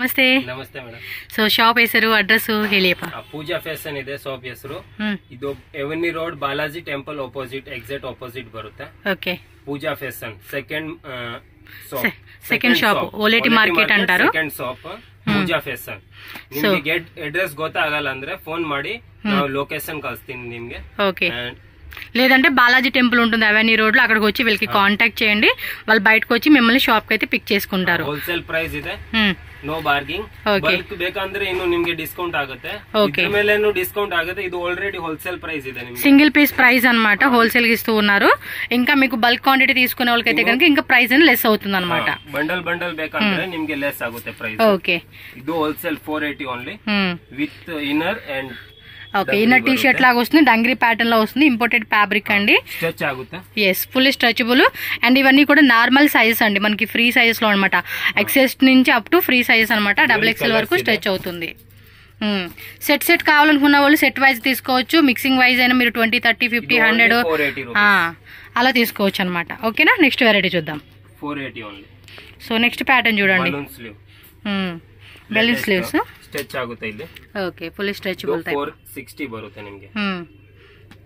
ನಮಸ್ತೆ ನಮಸ್ತೆ madam. So shop ಹೆಸರು ಅಡ್ರೆಸ್ ಹೇಳಿಯಪ್ಪ. ಪೂಜಾ ಫ್ಯಾಷನ್ ಇದೆ ಶಾಪ್ ಹೆಸರು. ಇದು avenue road Balaji temple opposite exact opposite ಬರುತ್ತೆ. Okay. Pooja fashion second shop Oleti market ಅಂటారు. Second shop Pooja fashion. ನಿಮಗೆ ಅಡ್ರೆಸ್ ಗೊತ್ತಾಗಲ್ಲ ಅಂದ್ರೆ ಫೋನ್ ಮಾಡಿ ನಾವು ಲೊಕೇಶನ್ ಕಳಿಸ್ತೀನಿ ನಿಮ್ಗೆ. ఓకే. లేదంటే బాలాజీ టెంపుల్ ఉంటుంది అవెన్యూ రోడ్ లో, అక్కడికి వచ్చి వీళ్ళకి కాంటాక్ట్ చేయండి. వాళ్ళు బయటకు వచ్చి మిమ్మల్ని షాప్ కి అయితే పిక్ చేసుకుంటారు. ಹೋಲ್ಸೇಲ್ ಪ್ರೈಸ್ ಇದೆ, ನೋ ಬಾರ್ಗಿಂಗ್. ಬಲ್ಕ್ ಬೇಕಂದ್ರೆ ಇನ್ನು ನಿಮ್ಗೆ ಡಿಸ್ಕೌಂಟ್ ಆಗುತ್ತೆ. ಇದ್ರ ಮೇಲೆ ಡಿಸ್కೌಂಟ್ ಆಗುತ್ತೆ. ಇದು ಆಲ್ರೆಡಿ ಹೋಲ್సేల్ ಪ್ರೈಸ್ ಇದೆ ನಿಮ್ಗೆ. సింగిల్ పీస్ ప్రైస్ అన్నమాట, హోల్సేల్ కి ఇస్తూ ఉన్నారు. ఇంకా మీకు బల్క్ క్వాంటిటీ తీసుకునే వాళ్ళకైతే కనుక ఇంకా ప్రైస్ అనేది లెస్ అవుతుంది అనమాట. ಬಂಡಲ್ ಬಂಡಲ್ ಬೇಕಂದ್ರೆ ನಿಮ್ಗೆ ಲೆಸ್ ಆಗುತ್ತೆ ಪ್ರೈಸ್. ఓకే. ಇದು wholesale 480 only with inner and okay. Inner T shirt లాగా వస్తుంది, డంగ్రీ ప్యాటర్న్ లో వస్తుంది, ఇంపోర్టెడ్ ఫ్యాబ్రిక్ అండి. స్ట్రెచ్ ఆగుతా. Yes, full stretchable. అండ్ ఇవన్నీ కూడా నార్మల్ సైజెస్ అండి, మనకి ఫ్రీ సైజెస్ లో అనమాట. ఎక్సెస్ నుంచి అప్ టు ఫ్రీ సైజెస్ అనమాట. XXL వరకు స్ట్రెచ్ అవుతుంది. సెట్ కావాలనుకున్న వాళ్ళు సెట్ వైజ్ తీసుకోవచ్చు. మిక్సింగ్ వైజ్ అయినా మీరు 20, 30, 50, 100 అలా తీసుకోవచ్చు అనమాట. ఓకేనా. నెక్స్ట్ వెరైటీ చూద్దాం. 480 ఓన్లీ. సో నెక్స్ట్ ప్యాటర్న్ చూడండి. బెలూన్ స్లీవ్స్ ಸ್ಟ್ರೆಚ್ ಆಗುತ್ತೆ ಇಲ್ಲಿ. ಓಕೆ. Full stretchable type. 460 ಬರುತ್ತೆ ನಿಮಗೆ.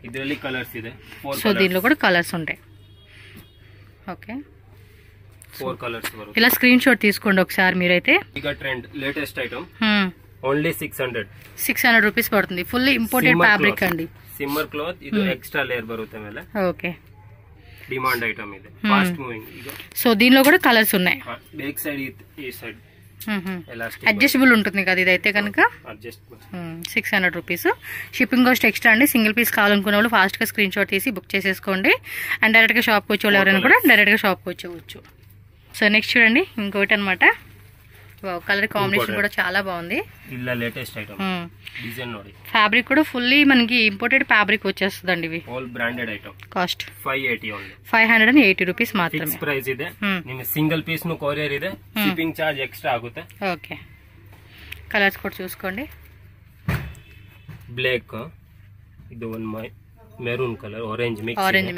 ಇದರಲ್ಲಿ ಕಲರ್ಸ್ ಇದೆ. సో దీనిలో కూడా కలర్స్ ఉంటాయి. ఓకే. 4 కలర్స్ బರುತ್ತೆ. ఇలా స్క్రీన్ షాట్ తీసుకోండి ఒకసారి మీరైతే. ಈಗ trend latest item. Only 600 rupees పడుతుంది. ఫుల్ ఇంపోర్టెడ్ ఫ్యాబ్రిక్ అండి. సిమ్మర్ క్లాత్. ಇದು ఎక్స్ట్రా లేయర్ బರುತ್ತೆ ಮೇಲೆ. ఓకే. డిమాండ్ ఐటమ్ ఇది. Fast moving. ಈಗ సో దీనిలో కూడా కలర్స్ ఉన్నాయి. బ్యాక్ సైడ్ ఈ సైడ్ అడ్జస్టబుల్ ఉంటుంది కదా ఇదైతే కనుక. 600 రూపీస్. షిప్పింగ్ కాస్ట్ ఎక్స్ట్రా అండి. సింగిల్ పీస్ కావాలనుకునే వాళ్ళు ఫాస్ట్ గా స్క్రీన్ షాట్ తీసి బుక్ చేసేసుకోండి. అండ్ డైరెక్ట్ గా షాప్కి వచ్చే వాళ్ళు ఎవరైనా కూడా డైరెక్ట్ గా షాప్కి వచ్చేవచ్చు. సో నెక్స్ట్ చూడండి ఇంకోటి అనమాట. కలర్ కాంబినేషన్ కూడా చాలా బాగుంది. ಇಲ್ಲ లేటెస్ట్ ఐటమ్. డిజైన్ ನೋಡಿ. ఫ్యాబ్రిక్ కూడా ఫుల్లీ మనకి ఇంపోర్టెడ్ ఫ్యాబ్రిక్ వచ్చేస్తుందండి. ఇవి all branded item. Cost 580 only. 580 rupees మాత్రమే. ఫిక్స్ ప్రైస్ ಇದೆ. ನಿಮಗೆ సింగిల్ పీస్ ను కొరియర్ ಇದೆ. షిప్పింగ్ ಚಾರ್ಜ್ ఎక్స్ట్రా ಆಗುತ್ತೆ. ఓకే. కలర్స్ కూడా చూసుకోండి. బ్లాక్, ఇది one maroon colour, orange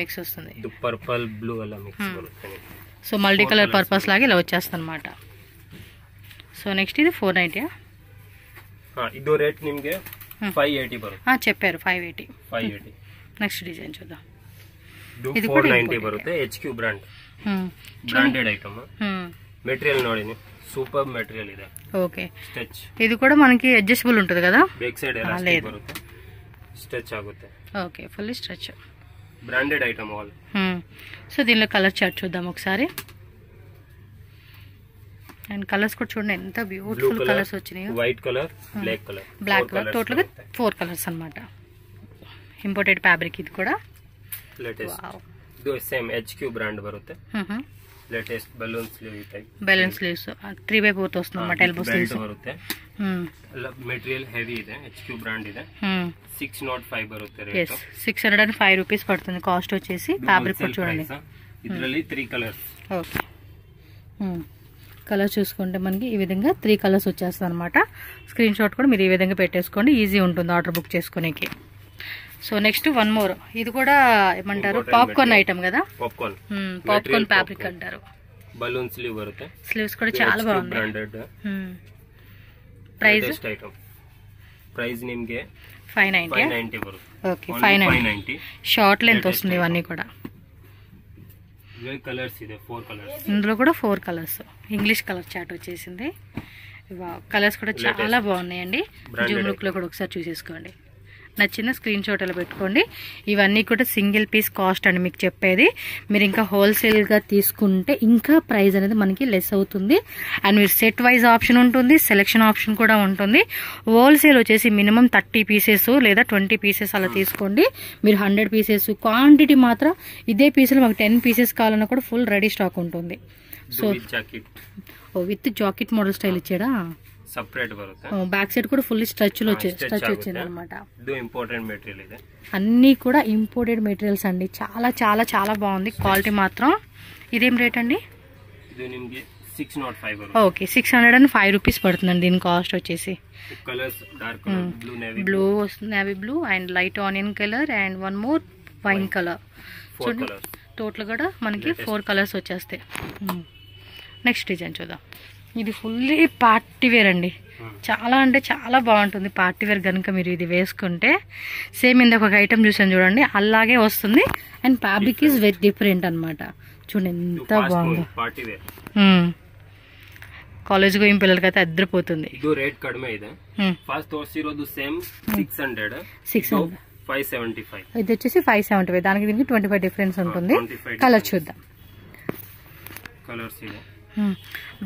mix వస్తుంది. ఇది పర్పుల్ బ్లూ అలా మిక్స్ బರುತ್ತೆ. సో మల్టీ కలర్ పర్పస్ లాగా ఇలా వచ్చేస్తుంది అనమాట. సో నెక్స్ట్ ఇది 490. ಇದು ರೇಟ್ ನಿಮಗೆ 580 ಬರುತ್ತೆ. చెప్పారు 580. నెక్స్ట్ డిజైన్ చూద్దాం. ಇದು 490 ಬರುತ್ತೆ. HQ brand branded item. Material ನೋಡಿ, సూపర్ మెటీరియల్ ಇದೆ. ఓకే. స్ట్రెచ్. ఇది కూడా మనకి అడ్జస్టబుల్ ఉంటుంది కదా. బ్యాక్ సైడ్ ఎలాస్టిక్ బರುತ್ತೆ. స్ట్రెచ్ ఆಗುತ್ತೆ. Okay. Full stretch. Branded item all. So దీనిలో కలర్ చార్ట్ చూద్దాం ఒకసారి. అండ్ కలర్స్ కూడా చూడండి ఎంత బ్యూటిఫుల్ కలర్స్ వచ్చినాయో. White colour, black colour total గా 4 కలర్స్ అన్నమాట. ఇంపోర్టెడ్ ఫ్యాబ్రిక్ ఇది కూడా లేటెస్ట్. ಇದು ಸೇಮ್ HQ బ్రాండ్ బರುತ್ತೆ. Latest balloon sleeve type. Balloon sleeves 3/4 వస్తుంది అన్నమాట. ఎల్బో స్లీవ్స్ ಬರುತ್ತೆ. మెటీరియల్ ಹೆವಿ ಇದೆ. HQ బ్రాండ్ ಇದೆ. 605 ಬರುತ್ತೆ ರೇಟ್. 605 రూపీస్ పడుతుంది కాస్ట్ వచ్చేసి. ఫ్యాబ్రిక్ కూడా చూడండి. ಇದರಲ್ಲಿ 3 కలర్స్. ఓకే. కలర్ చూసుకుంటే మనకి ఈ విధంగా 3 కలర్స్ వచ్చేస్తుంది అనమాట. స్క్రీన్ షాట్ కూడా మీరు ఈ విధంగా పెట్టేసుకోండి. ఈజీ ఉంటుంది ఆర్డర్ బుక్ చేసుకోనికి. So next one more. ఇది కూడా ఏమంటారు, పాప్కార్న్ ఐటమ్ కదా. పాప్కార్న్ ఫ్యాబ్రిక్ అంటారు. బలూన్ స్లీవ్ బರುತ್ತೆ. స్లీవ్స్ కూడా చాలా బాగుంది. బ్రాండెడ్. ప్రైస్ నిಮಗೆ 590 బರುತ್ತೆ. ఓకే. 590. షార్ట్ లెంత్ వస్తుంది ఇవన్నీ కూడా. కలర్స్ ಇದೆ 4 కలర్స్. ఇందులో కూడా 4 కలర్స్. ఇంగ్లీష్ కలర్ చార్ట్ వచ్చేసింది. కలర్స్ కూడా చాలా బాగున్నాయండి. జూమ్ లుక్ లో కూడా ఒకసారి చూసేసుకోండి. నచ్చిన స్క్రీన్ షాట్ అలా పెట్టుకోండి. ఇవన్నీ కూడా సింగిల్ పీస్ కాస్ట్ అండి మీకు చెప్పేది. మీరు ఇంకా హోల్సేల్గా తీసుకుంటే ఇంకా ప్రైస్ అనేది మనకి లెస్ అవుతుంది. అండ్ మీరు సెట్ వైజ్ ఆప్షన్ ఉంటుంది, సెలెక్షన్ ఆప్షన్ కూడా ఉంటుంది. హోల్సేల్ వచ్చేసి మినిమం 30 పీసెస్ లేదా 20 పీసెస్ అలా తీసుకోండి. మీరు 100 పీసెస్ క్వాంటిటీ మాత్రం ఇదే పీసులు మాకు 10 పీసెస్ కావాలన్నా కూడా ఫుల్ రెడీ స్టాక్ ఉంటుంది. So with jacket model style ఇచ్చాడా. ಸಪರೇಟ್ ಬರುತ್ತೆ. బ్యాక్ సైడ్ కూడా ఫుల్ స్ట్రెచ్ వచ్చింది అనమాట. ಇದು ఇంపోర్టెడ్ మెటీరియల్ ಇದೆ. అన్ని కూడా ఇంపోర్టెడ్ మెటీరియల్స్ అండి. చాలా చాలా చాలా బాగుంది క్వాలిటీ మాత్రం. ఇదేం రేట్ అండి? ఇది నిಮಗೆ 605 బರುತ್ತೆ. ఓకే. 605 రూపీస్ పడుతుందండి దీని కాస్ట్ వచ్చేసి. Colours dark blue, navy blue and light onion colour and one more wine colour. Total కూడా మనకి 4 కలర్స్ వచ్చేస్తాయి. నెక్స్ట్ డిజైన్ చూద్దాం. ఇది ఫుల్లీ పార్టీ వేర్ అండి. చాలా అంటే చాలా బాగుంటుంది పార్టీ వేర్ కనుక మీరు ఇది వేసుకుంటే. సేమ్ ఇందాక ఒక ఐటమ్ చూసాను చూడండి, అలాగే వస్తుంది. And fabric is very different అనమాట. చూడండి ఎంత బాగుందో. ಕಾಲೇಜ್ ಗೋಯಿಂಗ್ ಪಿಲ್ಲರ್ಗೈತೆ ಅದ್ರಿపోతుంది. ಇದು ರೇಟ್ ಕಡಿಮೆ ಇದೆ. ಫಸ್ಟ್ ತೋರಿಸಿರೋದು ಸೇಮ್ 600 575. ఇది వచ్చేసి 575. దానికి దీనికి 25 డిఫరెన్స్ ఉంటుంది. కలర్ చూద్దాం. కలర్స్ ಇದೆ.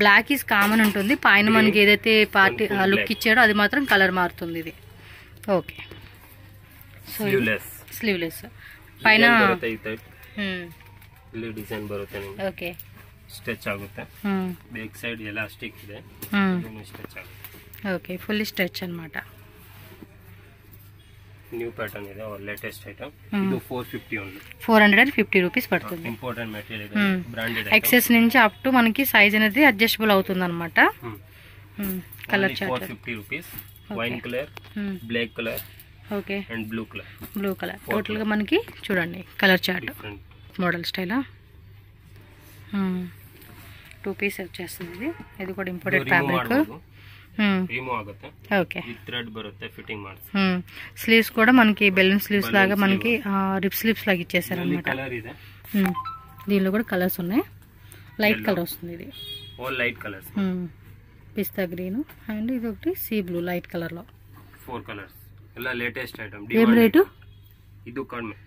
బ్లాక్ ఈజ్ కామన్ ఉంటుంది. పైన మనకి ఏదైతే పార్టీ లుక్ ఇచ్చాడో అది మాత్రం కలర్ మారుతుంది ఇది. ఓకే. స్లీవ్లెస్ పైన ಇಲ್ಲಿ ಡಿಸೈನ್ ಬರುತ್ತೆ ನಿಮಗೆ. ಓಕೆ. ಸ್ಟ್ರೆಚ್ ಆಗುತ್ತೆ. ಬ್ಯಾಕ್ ಸೈಡ್ ಎಲಾಸ್ಟಿಕ್ ಇದೆ. ಇದನ್ನು ಸ್ಟ್ರೆಚ್ ಆಗುತ್ತೆ. ಓಕೆ, ಫುಲ್ಲಿ ಸ್ಟ್ರೆಚ್ ಅನ್మాట. ನ್ಯೂ ಪ್ಯಾಟರ್ನ್ ಇದೆ, ಲೇಟೆಸ್ಟ್ ಐಟಮ್. ಇದು 450 ಓನ್ಲಿ. 450 రూపీస్ పడుతుంది. ఇంపార్టెంట్ మెటీరియల్ ಇದೆ, బ్రాండెడ్ ఐటమ్. ఎక్సెస్ నుంచి అప్ టు మనకి సైజ్ అనేది అడ్జస్టబుల్ అవుతుంది అన్నమాట. Colour chart 450 rupees. Wine colour, black colour, okay, and blue colour. Total గా మనకి చూడండి colour chart model style. 2 piece వచ్చేస్తుంది. ఇది కూడా ఇంపోర్టెడ్ ఫ్యాబ్రిక్. రిమూవ్ ఆಗುತ್ತೆ. ఓకే. ఈ థ్రెడ్ బರುತ್ತೆ, ఫిట్టింగ్ ಮಾಡ್ಸಿ. స్లీవ్స్ కూడా మనకి బెలూన్ స్లీవ్స్ లాగా మనకి రిప్ స్లీవ్స్ లాగా ఇచ్చేసారు అన్నమాట. కలర్ ಇದೆ. దీనిలో కూడా కలర్స్ ఉన్నాయి. లైట్ కలర్ వస్తుంది ఇది. All light colours. Pista green and ఇది ఒకటి సీ బ్లూ లైట్ కలర్ లో. 4 కలర్స్. ಎಲ್ಲ లేటెస్ట్ ఐటమ్. ఏం రేటు? ಇದು కడిమే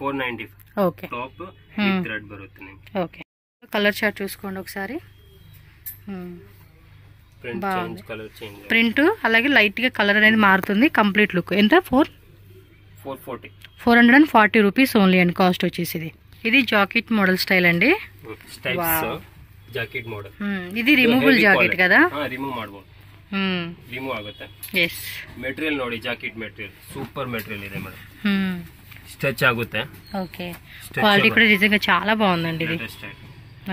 495. ఓకే. టాప్ ఈ థ్రెడ్ బರುತ್ತೆ ನಿಮಗೆ. ఓకే. కలర్ చార్ట్ చూసుకోండి ఒకసారి. ప్రింట్ అలాగే లైట్ గా కలర్ అనేది మారుతుంది. కంప్లీట్ లుక్ ఎంత? 440 రూపీస్ ఓన్లీ అండి. కాస్ట్ వచ్చేసి ఇది జాకెట్ మోడల్ స్టైల్ అండి. Jacket model. ఇది ರಿಮೂವಬಲ್ ಜಾಕೆಟ್ కదా? ರಿಮೂವ್ ಮಾಡಬಹುದು. ರಿಮೂವ್ ಆಗುತ್ತೆ. ಎಸ್. ಮೆಟೀರಿಯಲ್ ನೋಡಿ, ಜಾಕೆಟ್ ಮೆಟೀರಿಯಲ್ ಸೂಪರ್ ಮೆಟೀರಿಯಲ್ ಇದೆ ಮೇಡಮ್. ಸ್ಟ್ರೆಚ್ ಆಗುತ್ತೆ. ఓకే. క్వాలిటీ కూడా నిజంగా చాలా బాగుందండి ఇది.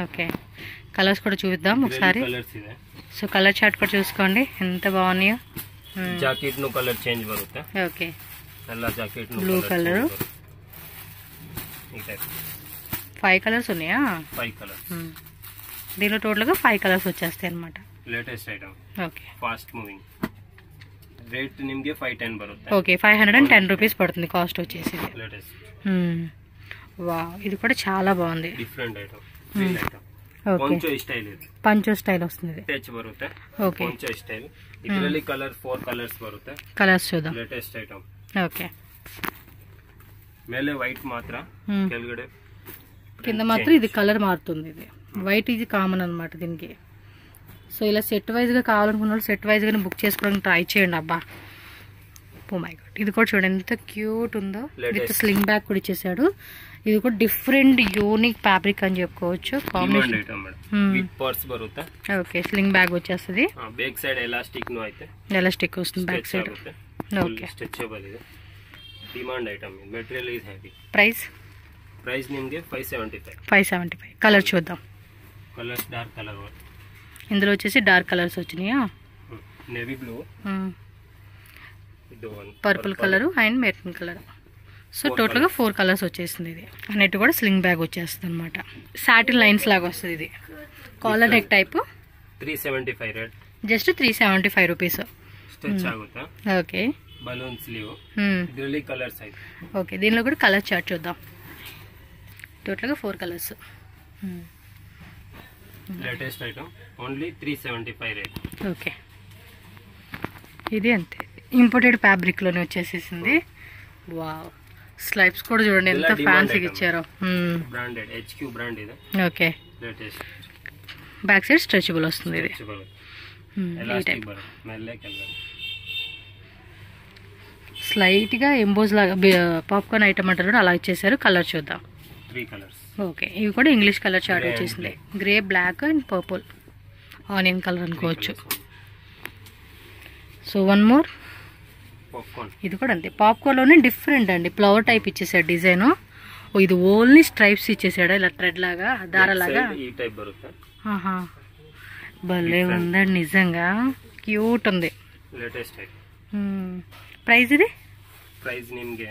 ఓకే. కలర్స్ కూడా చూద్దాం ఒకసారి. సో కలర్ చార్ట్ కూడా చూసుకోండి ఎంత బాగున్నాయో. జాకెట్ ను కలర్ చేంజ్ బರುತ್ತೆ. ఓకే. ಎಲ್ಲ ಜಾಕೆಟ್ ను బ్లూ కలర్. 5 కలర్స్ ఉన్నాయా? 5 కలర్స్. దీనిలో టోటల్ గా 5 కలర్స్ వచ్చేస్తాయి అన్నమాట. Latest item. Okay. Fast moving. Rate నిಮಗೆ 510 బರುತ್ತೆ. ఓకే, 510 రూపీస్ పడుతుంది కాస్ట్ వచ్చేసి. లేటెస్ట్. వావ్, ఇది కూడా చాలా బాగుంది. Different item. Real item. poncho style ಇದೆ. పంచో స్టైల్ వస్తుంది. ಟಚ್ ಬರುತ್ತೆ. ಓಕೆ. poncho style. ಇದರಲ್ಲಿ ಕಲರ್ 4 ಕಲರ್ಸ್ ಬರುತ್ತೆ. ಕಲರ್ಸ್ చూద్దాం. Latest item. ఓకే. ಮೇಲೆ ವೈಟ್ ಮಾತ್ರ, ಕೆಳಗಡೆ కింద మాత్రం ఇది కలర్ మారుతుంది. ఇది వైట్ ఇది కామన్ అన్నమాట దీనికి. సో ఇలా సెట్ వైజ్ గా కావాలనుకున్న వాళ్ళు సెట్ వైజ్ గానే బుక్ చేసుకోవడానికి ట్రై చేయండి. అబ్బా, ఓ మై గాడ్, ఇది కూడా చూడండి ఎంత క్యూట్ ఉందో. విత్ స్లింగ్ బ్యాగ్ కూడా ఇచ్చేసాడు. ఇది కూడా డిఫరెంట్ యూనిక్ ఫ్యాబ్రిక్ అని చెప్పుకోవచ్చు. కాంబినేషన్ ఐటమ్ విత్ పర్స్ బರುತ್ತೆ. ఓకే, స్లింగ్ బ్యాగ్ వచ్చేస్తుంది. బ్యాక్ సైడ్ ఎలాస్టిక్ ను అయితే ఎలాస్టిక్ వస్తుంది బ్యాక్ సైడ్. ఓకే. స్ట్రెచబుల్ ಇದೆ. Demand item. Material is heavy. Price నిಮಗೆ 575. కలర్ చూద్దాం. Colours dark colour. ఇందులో వచ్చేసి డార్క్ కలర్స్ వచ్చినాయా? Navy blue, purple colour and maroon colour. So total గా 4 కలర్స్ వచ్చేసింది. ఇది అన్నట్టు కూడా స్లింగ్ బ్యాగ్ వచ్చేస్తుంది అనమాట. సాటిన్ లైన్స్ లాగా వస్తుంది. ఇది collar neck type. 375 rate. Just 375 rupees. Stretch ఆಗುತ್ತೆ. ఓకే. Balloon sleeve. ಇದರಲ್ಲಿ కలర్స్ అయితే. ఓకే, దీనిలో కూడా కలర్ చార్ట్ చూద్దాం. టోటల్ గా 4 colours. Latest item. Only 375 rate. Okay. ఇది అంతే ఇంపోర్టెడ్ ఫ్యాబ్రిక్ లోనే వచ్చేసేసింది. వావ్, స్లైప్స్ కూడా చూడండి ఎంత ఫ్యాన్సీగా ఇచ్చారో. బ్రాండెడ్ HQ బ్రాండ్ ఇది. Okay. Latest. Back side stretchable వస్తుంది. ఇది ఎలాస్టిక్ బర్ మెల్లే కలర్. స్లైట్ గా ఎంబోజ్ లాగా పాప్కార్న్ ఐటమ్ అంటారు అలా ఇచ్చేసారు. కలర్ చూద్దాం. 3 కలర్స్. ఓకే, ఇవి కూడా ఇంగ్లీష్ కలర్ చార్ట్ వచ్చేసింది. Grey, black and purple, onion colour అనుకోవచ్చు. So one more. ఇది కూడా అంతే, పాప్కార్న్ లోనే డిఫరెంట్ అండి. ఫ్లవర్ టైప్ ఇచ్చేసాడు డిజైన్. ఇది ఓన్లీ స్ట్రైప్స్ ఇచ్చేసాడు ఇలా థ్రెడ్ లాగా, దారలాగా. భలే ఉందండి నిజంగా, క్యూట్ ఉంది. లేటెస్ట్. ప్రైస్ ఇది? ప్రైస్ నిಮಗೆ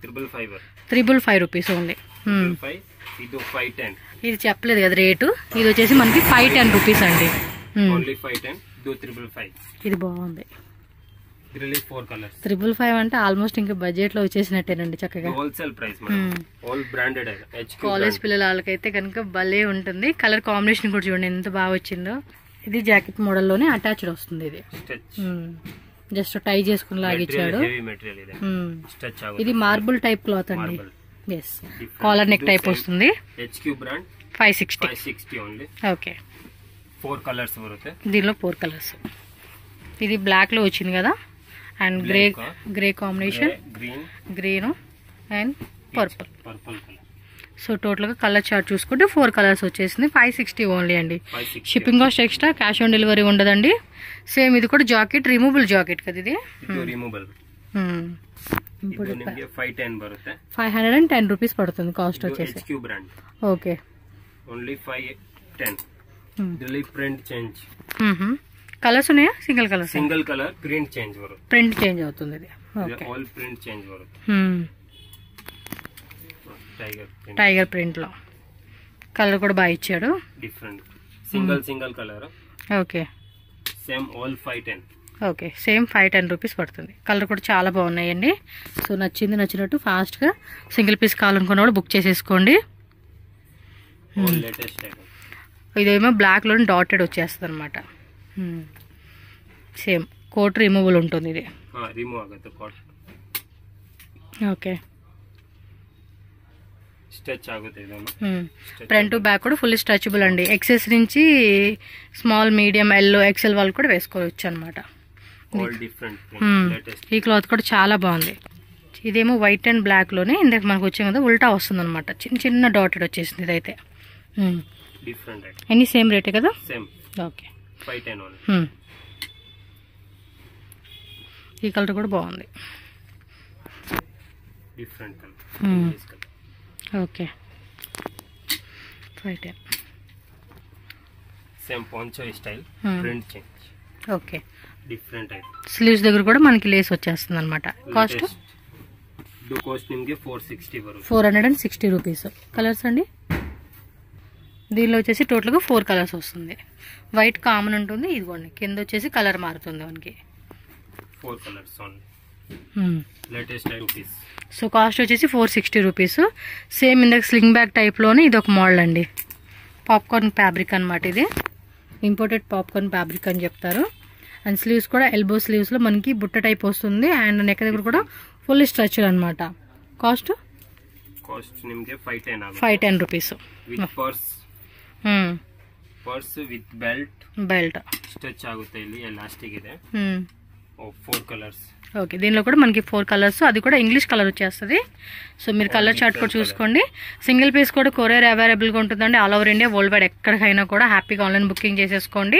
555 రూపీస్ ఓన్లీ. ఇది 510. ఇది చెప్పలేదు కదా రేటు. ఇది వచ్చేసి మనకి 510 రూపీస్ అండి. ఓన్లీ 510. ఇది 355. ఇది బాగుంది. 4 కలర్స్. 355 అంటే ఆల్మోస్ట్ ఇంకా బడ్జెట్ లో వచ్చేసినట్టేనండి చక్కగా. Wholesale price madam. All branded. College పిల్లల వాళ్ళకైతే కనుక భలే ఉంటుంది. కలర్ కాంబినేషన్ కూడా చూడండి ఎంత బాగా వచ్చిందో. ఇది జాకెట్ మోడల్ లోనే అటాచ్డ్ వస్తుంది. ఇది జస్ట్ టై చేసుకుని లాగిచ్చాడు. ఇది మార్బుల్ టైప్ క్లాత్ అండి. కాలర్ నెక్ టైప్ వస్తుంది. HQ brand 560 only. Okay 4 colours వరుతాయి. దీనిలో 4 కలర్స్. ఇది బ్లాక్ లో వచ్చింది కదా, and grey combination, green and purple. So total గా కలర్ చార్ట్ చూసుకుంటే 4 కలర్స్ వచ్చేసింది. 560 ఓన్లీ అండి. Shipping cost extra, cash on delivery ఉండదండి. సేమ్ ఇది కూడా జాకెట్, రిమూవబుల్ జాకెట్ కదా ఇది. రిమూవబుల్ 510 రూపీస్ పడుతుంది కాస్ట్ వచ్చేసి. HQ brand. Okay only 510. Delhi print change. Colours ఉన్నాయా? Single colour. Single colour print change వరకు. ప్రింట్ చేంజ్ అవుతుంది ఇది. ఓకే ఆల్ ప్రింట్ చేంజ్ వరకు. టైగర్ ప్రింట్ లో కలర్ కూడా బాగా ఇచ్చాడు. Different single colour. Okay same all 510. Okay same 510 rupees పడుతుంది. కలర్ కూడా చాలా బాగున్నాయండి. సో నచ్చినట్టు ఫాస్ట్ గా సింగిల్ పీస్ కావాలనుకున్న కూడా బుక్ చేసేసుకోండి. ఇదేమో బ్లాక్ లో డాటెడ్ వచ్చేస్తుంది అనమాట. సేమ్ కోట్ రిమూవబుల్ ఉంటుంది ఇది. ఓకే స్ట్రెచ్ ఆಗುತ್ತೆ. ఫ్రంట్ టు బ్యాక్ కూడా ఫుల్ స్ట్రెచబుల్ అండి. ఎక్సెస్ నుంచి స్మాల్, మీడియం, ఎల్లో, ఎక్సెల్ వాళ్ళు కూడా వేసుకోవచ్చు అనమాట. ఈ క్లాత్ కూడా చాలా బాగుంది. ఇదేమో వైట్ అండ్ బ్లాక్ లోనే ఇందాక మనకు వచ్చే కదా ఉల్టా వస్తుంది అనమాట. చిన్న డాటెడ్ వచ్చేసింది ఇదైతే. అన్ని సేమ్ రేటే కదా. ఓకే ఈ కలర్ కూడా బాగుంది. Okay 510. Same poncho style print change. Okay different type. Sleeves దగ్గర కూడా మనకి లేస్ వచ్చేస్తుంది అనమాట. కాస్ట్ నిಮಗೆ 460 వరకు. 460 రూపీస్. కలర్స్ అండి దీనిలో వచ్చేసి టోటల్గా 4 కలర్స్ వస్తుంది. వైట్ కామన్ ఉంటుంది. ఇదిగోండి కింద వచ్చేసి కలర్ మారుతుంది మనకి. 4 colours only. Latest rupees. So cost వచ్చేసి 460 రూపీస్. సేమ్ ఇందాక స్లింగ్ బ్యాగ్ టైప్లోనే ఇది ఒక మోడల్ అండి. పాప్కార్న్ ఫ్యాబ్రిక్ అనమాట. ఇది ఇంపోర్టెడ్ పాప్కార్న్ ఫ్యాబ్రిక్ అని చెప్తారు. అండ్ స్లీవ్స్ కూడా ఎల్బో స్లీవ్స్లో మనకి బుట్ట టైప్ వస్తుంది. అండ్ నెక్ దగ్గర కూడా ఫుల్ స్ట్రెచ్డ్ అనమాట. కాస్ట్ ನಿಮಗೆ 510 rupees. Purse with belt stitch ಆಗುತ್ತೆ. ಇಲ್ಲಿ ಎಲಾಸ್ಟಿಕ್ ಇದೆ. 4 ಕಲರ್ಸ್. ఓకే దీనిలో కూడా మనకి 4 కలర్స్. అది కూడా ఇంగ్లీష్ కలర్ వచ్చేస్తుంది. సో మీరు కలర్ చార్ట్ కూడా చూసుకోండి. సింగిల్ పీస్ కూడా కొరియర్ అవైలబుల్గా ఉంటుందండి. All over India, world wide ఎక్కడికైనా కూడా హ్యాపీగా ఆన్లైన్ బుకింగ్ చేసేసుకోండి.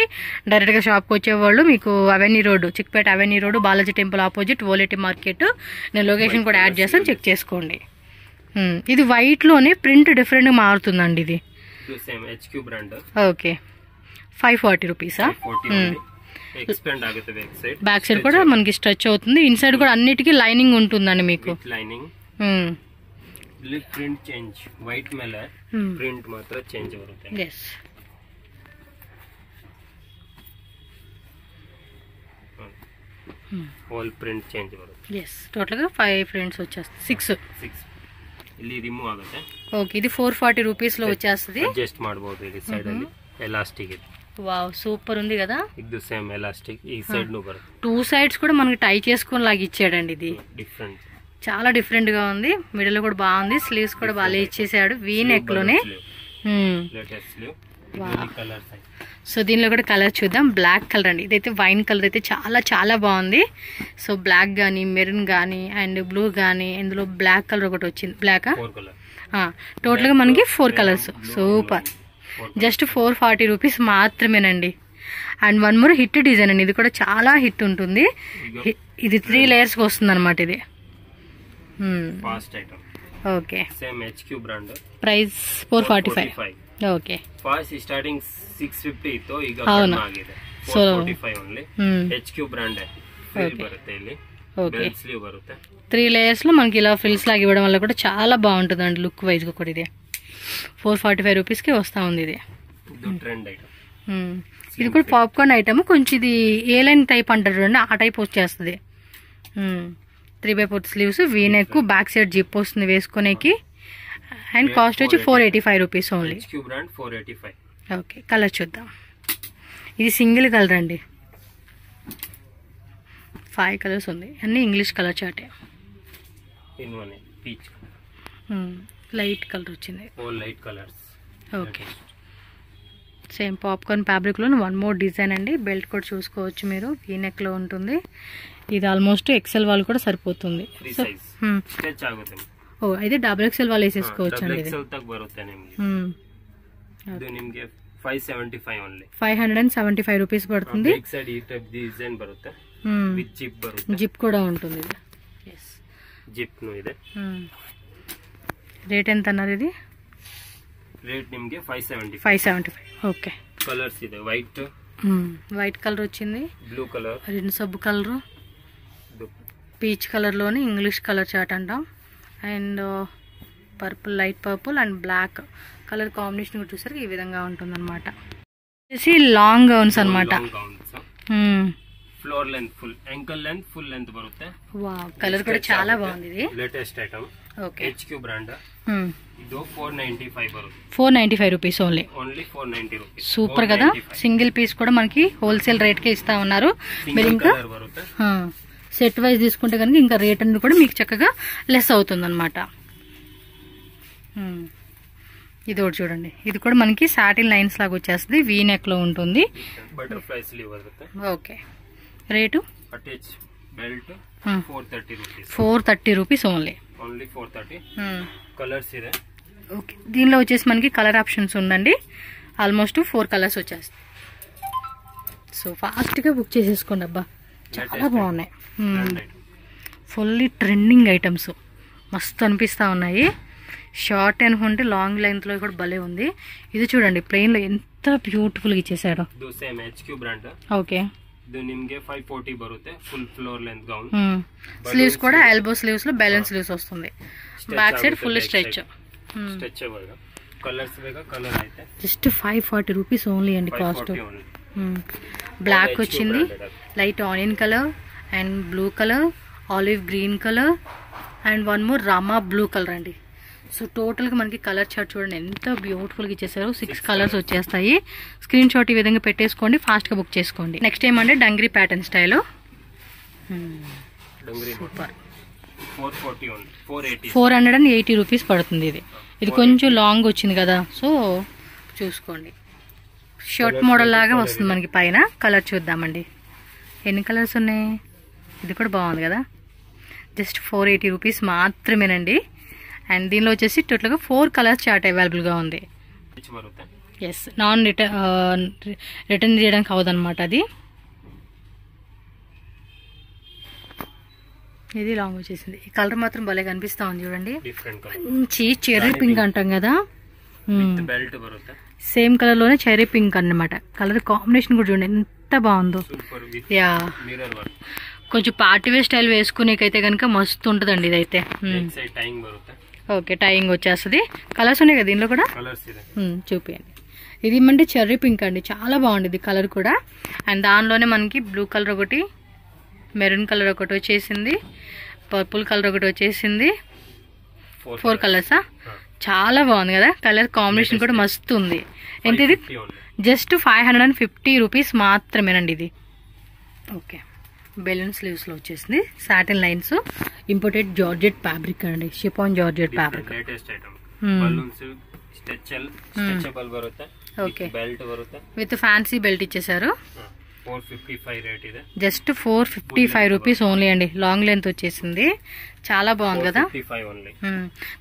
డైరెక్ట్గా షాప్కి వచ్చేవాళ్ళు మీకు avenue road, Chickpet avenue road, Balaji temple opposite, Oleti market. నేను లొకేషన్ కూడా యాడ్ చేస్తాను, చెక్ చేసుకోండి. ఇది వైట్లోనే ప్రింట్ డిఫరెంట్గా మారుతుందండి. ఇది HQ బ్రాండ్. ఓకే 540 రూపీసా. ఎక్స్పెండ్ ఆಗುತ್ತೆ. బ్యాక్ సైడ్ కూడా మనకి స్ట్రెచ్ అవుతుంది. ఇన్సైడ్ కూడా అన్నిటికీ లైనింగ్ ఉంటుందండి మీకు. Lining print change. వైట్ ಮೇಲೆ ಪ್ರಿಂಟ್ ಮಾತ್ರ ಚೇಂಜ್ ಬರುತ್ತೆ. yes ಆಲ್ ಪ್ರಿಂಟ್ ಚೇಂಜ್ ಬರುತ್ತೆ. yes ಟೋಟಲ್ గా 5 ప్రింట్స్ వచ్చేస్తాయి. 6 ಇಲ್ಲಿ ರಿಮೂವ್ ಆಗುತ್ತೆ. ఓకే ఇది 440 రూపీస్ లో వచ్చేస్తుంది. అడ్జస్ట్ ಮಾಡಬಹುದು. ఇది సైడ్ ಅಲ್ಲಿ ఎలాస్టిక్ ಇದೆ. వావ్ సూపర్ ఉంది కదా. ఇది సేమ్ ఎలాస్టిక్. ఈ సైడ్ ను బర్ 2 సైడ్స్ కూడా మనకి టై చేసుకొని లాగా ఇచ్చాడండి. ఇది డిఫరెంట్, చాలా డిఫరెంట్ గా ఉంది. మిడిల్ లో కూడా బాగుంది. స్లీవ్స్ కూడా బాగా ఇచ్చేసాడు వీ నెక్ లోనే. Latest sleeve. కలర్స్. సో దీనిలో కూడా కలర్ చూద్దాం. బ్లాక్ కలర్ అండి. ఇదైతే వైన్ కలర్ అయితే చాలా చాలా బాగుంది. సో బ్లాక్ కానీ, మెరూన్ కానీ, అండ్ బ్లూ కానీ, ఇందులో బ్లాక్ కలర్ ఒకటి వచ్చింది. బ్లాక్ టోటల్ గా మనకి 4 కలర్స్. సూపర్. జస్ట్ 440 రూపీస్ మాత్రమేనండి. And one more hit design అండి. ఇది కూడా చాలా హిట్ ఉంటుంది. ఇది 3 లేయర్స్ వస్తుంది అనమాట. ఇది okay same HQ brand. Price 445. Okay fast starting 650 ಇತ್ತು, ಈಗ ಕಡಿಮೆ ಆಗಿದೆ. 445 ಓನ್ಲಿ. HQ ಬ್ರಾಂಡ್ ಫ್ರಿಲ್ ಬರುತ್ತೆ. ಇಲ್ಲಿ ಬೆಲ್ ಸ್ಲೀವ್ ಬರುತ್ತೆ. 3 లేయర్స్ లో మనకి ఇలా ఫ్రిల్స్ లాగా ఇవ్వడం వల్ల కూడా చాలా బాగుంటుందండి లుక్ వైజ్ గా కూడా. ఇది 445 రూపీస్కి వస్తూ ఉంది ఇది. Trend item. ఇది కూడా పాప్కార్న్ ఐటమ్, కొంచెం ఇది ఏ లైన్ టైప్ అంటారు చూడండి, ఆ టైప్ వచ్చేస్తుంది. 3/4 sleeves, V-neck, back side zip వస్తుంది వేసుకునేకి. అండ్ కాస్ట్ వచ్చి 485 rupees only. Brand 485. Okay, colour చూద్దాం. ఇది సింగిల్ కలర్ అండి, 5 కలర్స్ ఉంది, అన్ని ఇంగ్లీష్ కలర్ చాటే. లైట్ కలర్ వచ్చింది. Light colours. Okay, same popcorn ఫ్యాబ్రిక్లో 1 మోర్ డిజైన్ అండి. బెల్ట్ కూడా చూసుకోవచ్చు మీరు, వీనెక్లో ఉంటుంది. ఇది ఆల్మోస్ట్ ఎక్సెల్ వాళ్ళు కూడా సరిపోతుంది. ఓ అయితే XXL వాళ్ళు వేసేసుకోవచ్చు అండి. 575 రూపీస్ పడుతుంది. జిప్ కూడా ఉంటుంది. రేట్ ఎంత అన్నారు ఇది? రేట్ నిಮಗೆ 575. ఓకే, కలర్స్ ಇದೆ. వైట్ కలర్ వచ్చింది, బ్లూ కలర్, సబ్బు కలర్, పీచ్ కలర్ లోని ఇంగ్లీష్ కలర్ చాట్ అంటాం. And purple, light purple and black colour combination కూడా చూసారు, ఈ విధంగా ఉంటుంది అనమాట. లాంగ్ గౌన్స్ అనమాట. Floor length, full ankle length, full length బರುತ್ತೆ. వావ్, కలర్ కూడా చాలా బాగుంది. ఇది latest item. Okay, HQ brand. ಇದು 495 బರುತ್ತೆ. 495 రూపీస్ ఓన్లీ. 490 రూపీస్. సూపర్ కదా, సింగిల్ పీస్ కూడా మనకి హోల్సేల్ రేట్ కే ఇస్తా ఉన్నారు. మీరు ఇంకా సెట్ వైజ్ తీసుకుంటే కనుక ఇంకా రేట్ అనేది కూడా మీకు చక్కగా లెస్ అవుతుంది అనమాట. ఇది ఒకటి చూడండి, ఇది కూడా మనకి సాటిన్ లైన్స్ లాగా వచ్చేస్తుంది, వీ నెక్ లో ఉంటుంది. బటర్ఫ్లై స్లీవ్ బರುತ್ತೆ. Okay, rate attach belt 430 rupees. 430 rupees only. 430. Colours ಇದೆ. ఓకే, దీనిలో వచ్చేసి మనకి కలర్ ఆప్షన్స్ ఉందండి. ఆల్మోస్ట్ 4 కలర్స్ వచ్చేస్తాయి. సో ఫాస్ట్ గా బుక్ చేసేసుకోండి అబ్బా, చాలా బాగున్నాయి. ఫుల్లీ ట్రెండింగ్ ఐటమ్స్ మస్తు అనిపిస్తూ ఉన్నాయి. షార్ట్ అండ్ ఉంటే లాంగ్ లెంత్ లో కూడా భలే ఉంది. ఇది చూడండి, ప్లెయిన్ లో ఎంత బ్యూటిఫుల్ గా ఇచ్చేసాడు. ఓకే, ಇದು ನಿಮಗೆ 540 ಬರುತ್ತೆ. Full floor length gown. Sleeves కూడా ఎల్బో స్లీవ్స్ లో బ్యాలెన్స్ స్లీవ్స్ వస్తుంది. Back side full stretch. Stretchable గా కలర్స్ ಬೇಗ కలర్ అయితే జస్ట్ 540 రూపీస్ ఓన్లీ అండి కాస్ట్. బ్లాక్ వచ్చింది, light onion colour and blue colour, olive green colour and 1 more రామా blue colour అండి. సో టోటల్ గా మనకి కలర్ చార్ట్ చూడండి ఎంత బ్యూటిఫుల్ గా ఇచ్చేసారు. 6 కలర్స్ వచ్చేస్తాయి. స్క్రీన్ షాట్ ఈ విధంగా పెట్టేసుకోండి, ఫాస్ట్ గా బుక్ చేసుకోండి. నెక్స్ట్ ఏమంటే dungaree pattern style. Super. 480 rupees పడుతుంది. ఇది కొంచెం లాంగ్ వచ్చింది కదా, సో చూసుకోండి. షర్ట్ మోడల్ లాగా వస్తుంది మనకి పైన. కలర్ చూద్దామండి, ఎన్ని కలర్స్ ఉన్నాయి. ఇది కూడా బాగుంది కదా, జస్ట్ 480 రూపీస్ మాత్రమేనండి. అండ్ దీనిలో వచ్చేసి టోటల్గా 4 కలర్స్ చార్ట్ అవైలబుల్గా ఉంది. ఎస్, నాన్ రిటర్న్ చేయడానికి అవదనమాట అది. ఇది లాంగ్ వచ్చేసింది. ఈ కలర్ మాత్రం భలే కనిపిస్తా ఉంది చూడండి, మంచి చెర్రీ పింక్ అంటాం కదా, సేమ్ కలర్ లోనే చెర్రీ పింక్ అన్నమాట. కలర్ కాంబినేషన్ కూడా చూడండి ఎంత బాగుందో. యా, కొంచెం పార్టీ వేర్ స్టైల్ వేసుకునేకైతే కనుక మస్తు ఉంటుందండి ఇదైతే. ఓకే, టైయింగ్ వచ్చేస్తుంది. కలర్స్ ఉన్నాయి కదా దీనిలో కూడా, చూపించండి. ఇది ఏమంటే చెర్రీ పింక్ అండి, చాలా బాగుంది కలర్ కూడా. అండ్ దానిలోనే మనకి బ్లూ కలర్ ఒకటి, మెరూన్ కలర్ ఒకటి వచ్చేసింది, పర్పుల్ కలర్ ఒకటి వచ్చేసింది. 4 కలర్సా, చాలా బాగుంది కదా. కలర్ కాంబినేషన్ కూడా మస్తు ఉంది. ఎంత ఇది? జస్ట్ 550 రూపీస్ మాత్రమేనండి ఇది. ఓకే, బెలూన్ స్లీవ్స్ లో వచ్చేసింది, satin lines, imported georgette fabric అండి, chiffon georgette fabric. Okay, with fancy belt ఇచ్చేసారు. 455 రేట్ ಇದೆ. జస్ట్ 455 రూపీస్ ఓన్లీ అండి. లాంగ్ లెంత్ వచ్చేసింది, చాలా బాగుంది కదా.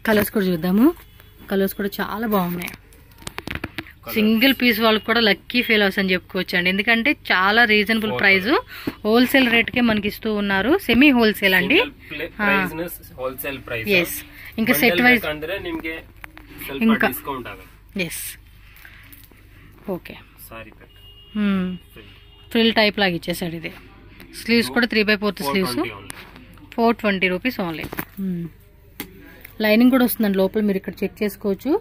కలర్స్ కూడా చూద్దాము. కలర్స్ కూడా చాలా బాగున్నాయి. సింగిల్ పీస్ వాళ్ళకి కూడా లక్కీ ఫీల్ అవుతుంది అని చెప్పుకోవచ్చు అండి, ఎందుకంటే చాలా రీజనబుల్ ప్రైస్, హోల్సేల్ రేట్ కే మనకి ఇస్తూ ఉన్నారు. సెమీ హోల్సేల్ అండి. ఎస్, ఇంకా సెట్ వైజ్ ఇంకా ఎస్. ఓకే, ఫ్రిల్ టైప్ లాగా ఇచ్చేసాడు. ఇది స్లీవ్స్ కూడా 3/4 స్లీవ్స్, 420 రూపీస్ ఓన్లీ. లైనింగ్ కూడా వస్తుందండి లోపల, మీరు ఇక్కడ చెక్ చేసుకోవచ్చు.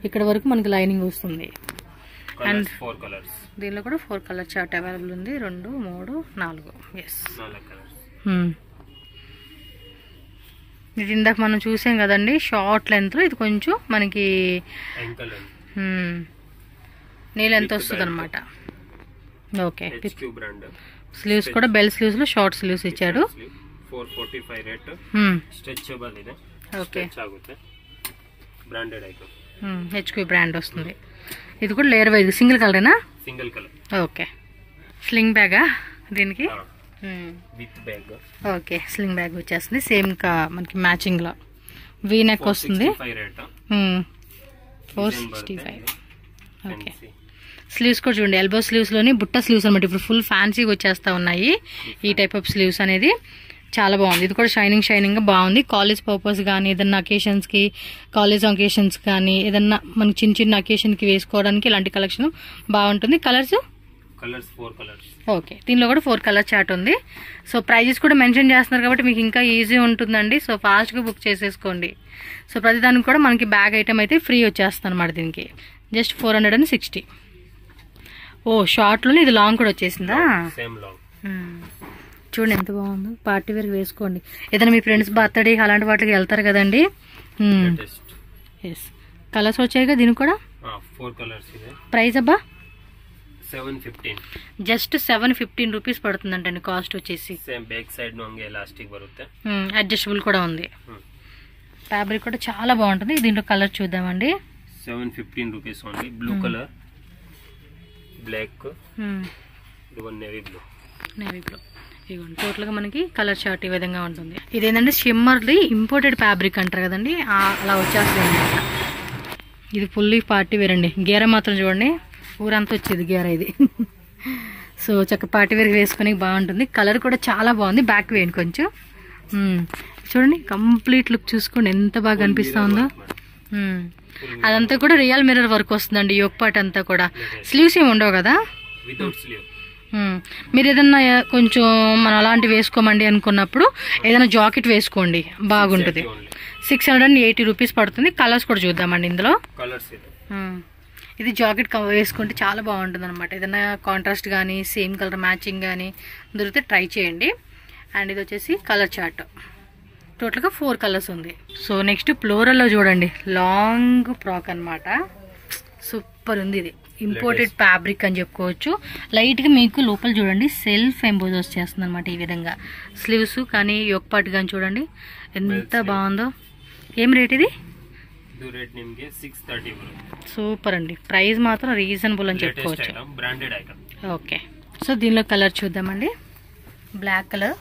ఇక్కడ వరకు మనకి లైనింగ్ వస్తుంది. అండ్ 4 కలర్స్, దీనిలో కూడా 4 కలర్ చార్ట్ అవైలబుల్ ఉంది. 2, 3, 4. Yes, 4 colours. ఇది ఇందాక మనం చూసాం కదండి షార్ట్ లెంత్. ఇది కొంచెం మనకి నీ లెంత్ వస్తుంది అనమాట. ఓకే, స్లీవ్స్ కూడా బెల్ స్లీవ్స్ లో షార్ట్ స్లీవ్స్ ఇచ్చాడు. 445 ರೇಟ್. ಸ್ಟ್ರೆಚಬಲ್ ಇದೆ. Okay, branded item. HQ brand వస్తుంది. ఇది కూడా లేయర్ వైజ్ సింగిల్ కలరేనా? Single colour. ఓకే, స్లింగ్ బ్యాగా దీనికి? With bag. Okay, sling bag వచ్చేస్తుంది సేమ్ మనకి మ్యాచింగ్ లో. వీ నెక్ వస్తుంది. 465. ఓకే, స్లీవ్స్ కూడా చూడండి ఎల్బో స్లీవ్స్ లోని బుట్ట స్లీవ్స్ అనమాట. ఇప్పుడు ఫుల్ ఫ్యాన్సీగా వచ్చేస్తా ఉన్నాయి ఈ టైప్ ఆఫ్ స్లీవ్స్ అనేది. చాలా బాగుంది. ఇది కూడా షైనింగ్ గా బాగుంది. కాలేజ్ పర్పస్ కానీ ఏదన్నా అకేషన్స్ కి, కాలేజ్ అకేషన్స్ కానీ ఏదన్నా మనకి చిన్న అకేషన్ కి వేసుకోవడానికి ఇలాంటి కలెక్షన్ బాగుంటుంది. Colours 4 colours. ఓకే, దీనిలో కూడా 4 కలర్ చార్ట్ ఉంది. సో ప్రైజెస్ కూడా మెన్షన్ చేస్తున్నారు కాబట్టి మీకు ఇంకా ఈజీ ఉంటుందండి. సో ఫాస్ట్ గా బుక్ చేసేసుకోండి. సో ప్రతిదానికి కూడా మనకి బ్యాగ్ ఐటమ్ అయితే ఫ్రీ వచ్చేస్తుంది అనమాట. దీనికి జస్ట్ 460. ఓ, షార్ట్ లోనే ఇది లాంగ్ కూడా వచ్చేసిందా? చూడండి ఎంత బాగుందో. పార్టీ వేర్ వేసుకోండి. ఏదైనా మీ ఫ్రెండ్స్ బర్త్డే అలాంటి వాటికి వెళ్తారు కదండి. ఎస్, కలర్స్ వచ్చాయిగా దీనికి కూడా. 4 కలర్స్ ಇದೆ. ప్రైస్ అబ్బా 715. జస్ట్ 715 రూపీస్ పడుతుందంటండి కాస్ట్ వచ్చేసి. సేమ్ బ్యాక్ సైడ్ ను హంగే ఎలాస్టిక్ బರುತ್ತೆ. అడ్జస్టబుల్ కూడా ఉంది. ఫ్యాబ్రిక్ కూడా చాలా బాగుంటుంది. దీంట్లో కలర్ చూద్దామండి. 715 rupees only. Blue colour, black, navy blue. ఇదిగోండి టోటల్ గా మనకి కలర్ చార్ట్ ఈ విధంగా ఉంటుంది. ఇదేంటంటే షిమ్మర్ది ఇంపోర్టెడ్ ఫ్యాబ్రిక్ అంటారు కదండి, అలా వచ్చేస్తుంది అనమాట. ఇది ఫుల్లీ పార్టీ వేర్ అండి. గేర మాత్రం చూడండి ఊరంతా వచ్చేది గేర ఇది. సో చక్క పార్టీ వేర్ వేసుకొని బాగుంటుంది. కలర్ కూడా చాలా బాగుంది. బ్యాక్ వేయండి కొంచెం. చూడండి కంప్లీట్ లుక్ చూసుకోండి ఎంత బాగా అనిపిస్తుందో. అదంతా కూడా రియల్ మిర్రర్ వర్క్ వస్తుందండి. యోక్ పార్ట్ అంతా కూడా. స్లీవ్స్ ఏమి ఉండవు కదా? మీరు ఏదన్నా కొంచెం మనం అలాంటివి వేసుకోమండి అనుకున్నప్పుడు ఏదైనా జాకెట్ వేసుకోండి, బాగుంటుంది. 680 రూపీస్ పడుతుంది. కలర్స్ కూడా చూద్దామండి ఇందులో. ఇది జాకెట్ వేసుకుంటే చాలా బాగుంటుంది అనమాట. ఏదైనా కాంట్రాస్ట్ కానీ సేమ్ కలర్ మ్యాచింగ్ కానీ దొరికితే ట్రై చేయండి. అండ్ ఇది వచ్చేసి కలర్ చార్ట్. టోటల్గా 4 కలర్స్ ఉంది. సో నెక్స్ట్ ఫ్లోరల్లో చూడండి లాంగ్ ఫ్రాక్ అనమాట. సూపర్ ఉంది. ఇది ఇంపోర్టెడ్ ఫ్యాబ్రిక్ అని చెప్పుకోవచ్చు. లైట్గా మీకు లోపల చూడండి సెల్ఫ్ ఎంబోజ్ వచ్చేస్తుంది అనమాట. ఈ విధంగా స్లీవ్స్ కానీ యోక్ పార్ట్ కానీ చూడండి ఎంత బాగుందో. ఏం రేట్ ఇది? సూపర్ అండి. ప్రైస్ మాత్రం రీజనబుల్ అని చెప్పుకోవచ్చు. ఓకే, సో దీనిలో కలర్ చూద్దామండి. బ్లాక్ కలర్,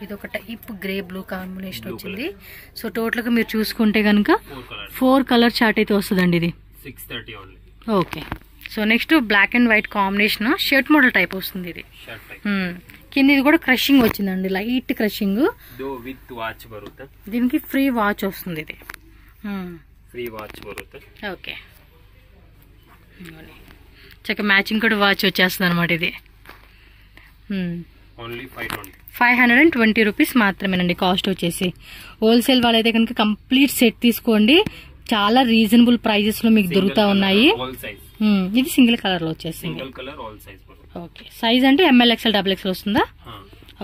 ఇది ఒక టైప్ గ్రే బ్లూ కాంబినేషన్ వచ్చింది. సో టోటల్ గా మీరు చూసుకుంటే కనుక 4 కలర్ చార్ట్ అయితే వస్తుందండి. ఇది 630 only. Okay, so next black and white combination shirt model type వస్తుంది. ఇది కింద ఇది కూడా క్రషింగ్ వచ్చిందండి, లైట్ క్రషింగ్. దీనికి ఫ్రీ వాచ్ వస్తుంది. ఇది ఫ్రీ వాచ్ బರುತ್ತೆ. ఓకే, చక్క మ్యాచింగ్ కూడా వాచ్ వచ్చేస్తుంది అనమాట. ఇది 520 రూపీస్ మాత్రమేనండి కాస్ట్ వచ్చేసి. హోల్సేల్ వాళ్ళైతే కనుక కంప్లీట్ సెట్ తీసుకోండి. చాలా రీజనబుల్ ప్రైజెస్ లో మీకు దొరుకుతా ఉన్నాయి. ఇది సింగిల్ కలర్ లో వచ్చేసింది. ఓకే, సైజ్ అంటే ML XL XXL వస్తుందా?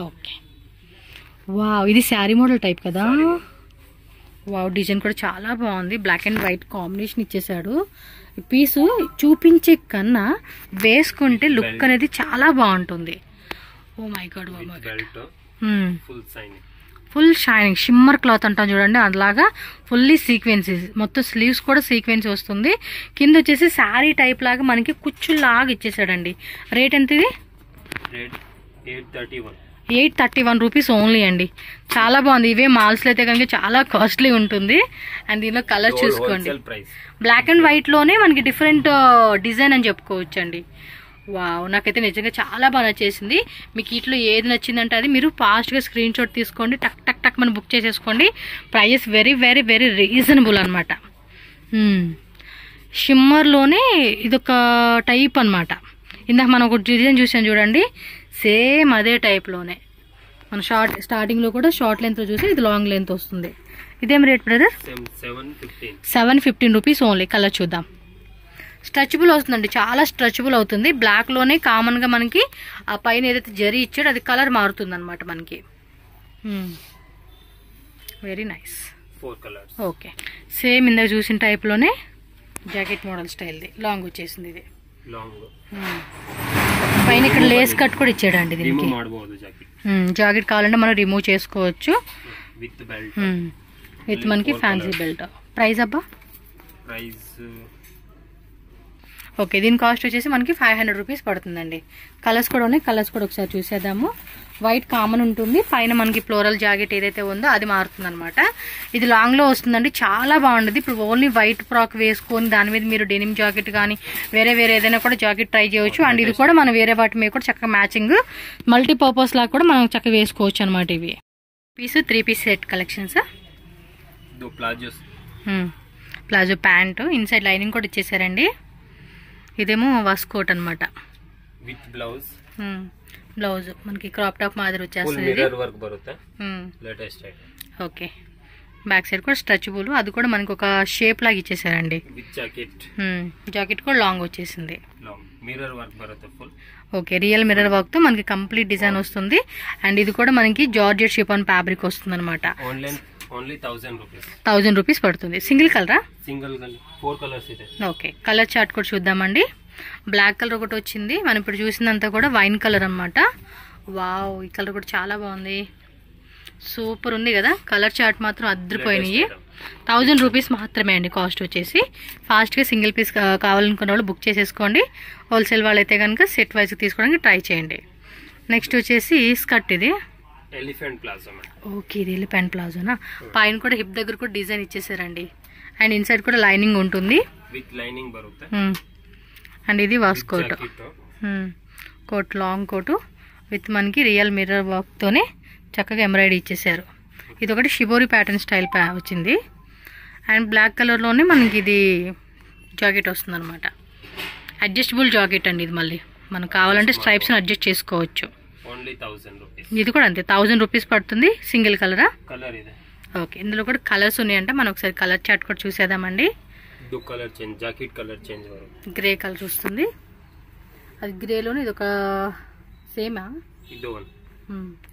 ఓకే, వావ్ ఇది శారీ మోడల్ టైప్ కదా. వావ్, డిజైన్ కూడా చాలా బాగుంది. బ్లాక్ అండ్ వైట్ కాంబినేషన్ ఇచ్చేసాడు. పీసు చూపించే కన్నా వేసుకుంటే లుక్ అనేది చాలా బాగుంటుంది. Oh my god, full shining shimmer cloth అంటాం చూడండి, అలాగా ఫుల్లీ సీక్వెన్స్. మొత్తం స్లీవ్స్ కూడా సీక్వెన్స్ వస్తుంది. కింద వచ్చేసి శారీ టైప్ లాగా మనకి కుచ్చులాగా ఇచ్చేసాడండి. రేట్ ఎంత ఇది? 831 రూపీస్ ఓన్లీ అండి. చాలా బాగుంది. ఇవే మాల్స్ లో అయితే కనుక చాలా కాస్ట్లీ ఉంటుంది. అండ్ దీనిలో కలర్ చూసుకోండి. బ్లాక్ అండ్ వైట్ లోనే మనకి డిఫరెంట్ డిజైన్ అని చెప్పుకోవచ్చు అండి. వావ్, నాకైతే నిజంగా చాలా బాగా నచ్చేసింది. మీకు ఇట్లో ఏది నచ్చిందంటే అది మీరు ఫాస్ట్గా స్క్రీన్ షాట్ తీసుకోండి, టక్ టక్ టక్ మనం బుక్ చేసేసుకోండి. Prices very very very reasonable అనమాట. షిమ్మర్లోనే ఇదొక టైప్ అనమాట. ఇందాక మనం ఒక డిజైన్ చూసాం చూడండి, సేమ్ అదే టైప్లోనే. మన స్టార్టింగ్లో కూడా షార్ట్ లెంత్లో చూసి ఇది లాంగ్ లెంత్ వస్తుంది. ఇదేం rate brother? 715 rupees only. Colour చూద్దాం. స్ట్రెచబుల్ అవుతుందండి, చాలా స్ట్రెచబుల్ అవుతుంది. బ్లాక్లోనే కామన్గా మనకి ఆ పైన ఏదైతే జరీ ఇచ్చాడో అది కలర్ మారుతుంది అనమాట మనకి. Very nice. 4 colours. Okay, same ఇందాక చూసిన టైప్లోనే జాకెట్ మోడల్ స్టైల్ది లాంగ్ వచ్చేసింది. ఇది లాంగ్ పైన ఇక్కడ లేస్ కట్ కూడా ఇచ్చాడండి దీనికి. జాకెట్ కావాలంటే మనం రిమూవ్ చేసుకోవచ్చు విత్ మనకి ఫ్యాన్సీ బెల్ట్. ప్రైస్ అబ్బా? ప్రైస్ ఓకే, దీని కాస్ట్ వచ్చేసి మనకి 500 రూపీస్ పడుతుందండి. కలర్స్ కూడా ఉన్నాయి, కలర్స్ కూడా ఒకసారి చూసేద్దాము. వైట్ కామన్ ఉంటుంది, పైన మనకి ఫ్లోరల్ జాకెట్ ఏదైతే ఉందో అది మారుతుంది అనమాట. ఇది లాంగ్లో వస్తుందండి, చాలా బాగుంటుంది. ఇప్పుడు ఓన్లీ వైట్ ఫ్రాక్ వేసుకొని దాని మీద మీరు డెనిమ్ జాకెట్ కానీ వేరే ఏదైనా కూడా జాకెట్ ట్రై చేయవచ్చు. అండ్ ఇది కూడా మనం వేరే వాటి మీద కూడా చక్కగా మ్యాచింగ్ మల్టీపర్పస్ లాగా కూడా మనం చక్కగా వేసుకోవచ్చు అనమాట. ఇవి 3 piece set collections. Palazzo pant, inside lining కూడా ఇచ్చేసారండి. ఇదేమో వాస్కోట్ అనమాట విత్ బ్లౌజ్. బ్లౌజ్ మనకి క్రాప్ టాప్ మాదిరి వచ్చేస్తుంది. ఓకే, బ్యాక్ సైడ్ కూడా స్ట్రెచబుల్, అది కూడా మనకి ఒక షేప్ లాగా ఇచ్చేసారండి. జాకెట్ కూడా లాంగ్ వచ్చేసింది. ఓకే, రియల్ మిర్రర్ వర్క్ తో మనకి కంప్లీట్ డిజైన్ వస్తుంది. అండ్ ఇది కూడా మనకి జార్జెట్ షిఫాన్ ఫ్యాబ్రిక్ వస్తుంది అనమాట. 1000 రూపీస్ పడుతుంది. సింగిల్ కలరా? సింగిల్ 4 కలర్స్ ಇದೆ. ఓకే, కలర్ చార్ట్ కూడా చూద్దామండి. బ్లాక్ కలర్ ఒకటి వచ్చింది, మనం ఇప్పుడు చూసిందంతా కూడా వైన్ కలర్ అనమాట. వావ్, ఈ కలర్ కూడా చాలా బాగుంది, సూపర్ ఉంది కదా. కలర్ చార్ట్ మాత్రం అద్దరిపోయినాయి. 1000 రూపీస్ మాత్రమే అండి కాస్ట్ వచ్చేసి. ఫాస్ట్గా సింగిల్ పీస్ కావాలనుకున్న వాళ్ళు బుక్ చేసేసుకోండి. హోల్సేల్ వాళ్ళైతే కనుక సెట్ వైజ్ తీసుకోవడానికి ట్రై చేయండి. నెక్స్ట్ వచ్చేసి స్కర్ట్, ఇది ఎలిఫెంట్ ప్లాజో. ఓకే, ఇది ఎలిఫెంట్ ప్లాజోనా. పైన కూడా హిప్ దగ్గర కూడా డిజైన్ ఇచ్చేసారండి. అండ్ ఇన్సైడ్ కూడా లైనింగ్ ఉంటుంది విత్ లైనింగ్ బರುತ್ತೆ. అండ్ ఇది waistcoat coat, long coat with మనకి రియల్ మిర్రర్ వర్క్ తోనే చక్కగా ఎంబ్రాయిడరీ ఇచ్చేసారు. ఇది ఒకటి షిబోరి ప్యాటర్న్ స్టైల్ వచ్చింది. అండ్ బ్లాక్ కలర్లోనే మనకి ఇది జాకెట్ వస్తుంది అనమాట. అడ్జస్టబుల్ జాకెట్ అండి ఇది. మళ్ళీ మనకు కావాలంటే స్ట్రైప్స్ అడ్జస్ట్ చేసుకోవచ్చు. ఇది కూడా అంతే, 1000 రూపీస్ పడుతుంది. సింగిల్ కలరా? ఓకే, ఇందులో కూడా కలర్స్ ఉన్నాయంటే మనం ఒకసారి కలర్ చార్ట్ కూడా చూసేద్దామండి. గ్రే కలర్ వస్తుంది, అది గ్రేలోనే ఇది ఒక సేమా?